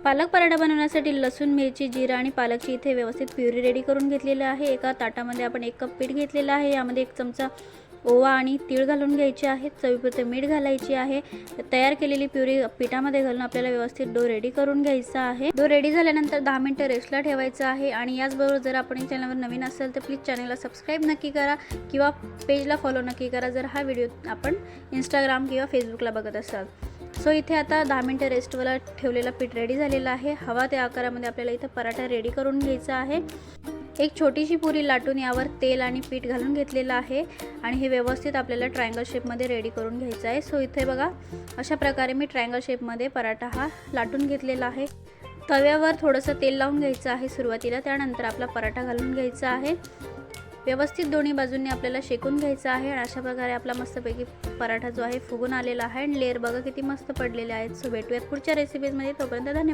पालक पराठा बनवण्यासाठी लसूण, मिरची, जिरा आणि पालकची इथे व्यवस्थित प्युरी रेडी करून घेतलेली आहे। एका ताटामध्ये आपण 1 कप पीठ घेतलेलं आहे। यामध्ये 1 चमचा ओवा आणि तीळ घालून घ्यायचे आहेत। चवीपुरते मीठ घालायचे आहे। तयार केलेली प्युरी पिठामध्ये घालून आपल्याला व्यवस्थित डो रेडी करून घ्यायचा आहे। डो रेडी झाल्यानंतर 10 मिनिटं रेस्टला ठेवायचं आहे। आणि याचबरोबर जर आपण चॅनलवर नवीन असेल तर प्लीज चॅनलला सबस्क्राईब नक्की करा किंवा पेजला फॉलो नक्की करा जर हा व्हिडिओ आपण इंस्टाग्राम किंवा फेसबुकला बघत असाल। सो इथे आता 10 मिनिटं रेस्टला ठेवलेला पीठ रेडी झालेला आहे। हवा त्या आकारामध्ये आपल्याला इथे पराठा रेडी करून घ्यायचा आहे। एक छोटीशी पुरी लाटून यावर तेल आणि पीठ घालून घेतलेलं आहे आणि हे व्यवस्थित आपल्याला ट्रायंगल शेपमध्ये रेडी करून घ्यायचं आहे। सो इथे बघा अशा प्रकारे मी ट्रायंगल शेपमध्ये पराठा हा लाटून घेतलेला आहे। तव्यावर थोडंसं तेल लावून घ्यायचं आहे सुरुवातीला, त्यानंतर आपला पराठा घालून घ्यायचा आहे। व्यवस्थित दोन्ही बाजूंनी आपल्याला शेकून घ्यायचं आहे आणि अशा प्रकारे आपला मस्तपैकी पराठा जो आहे फुगून आलेला आहे आणि लेयर बघा किती मस्त पडलेले आहेत। सो भेटूयात पुढच्या रेसिपीजमध्ये, तोपर्यंत धन्यवाद।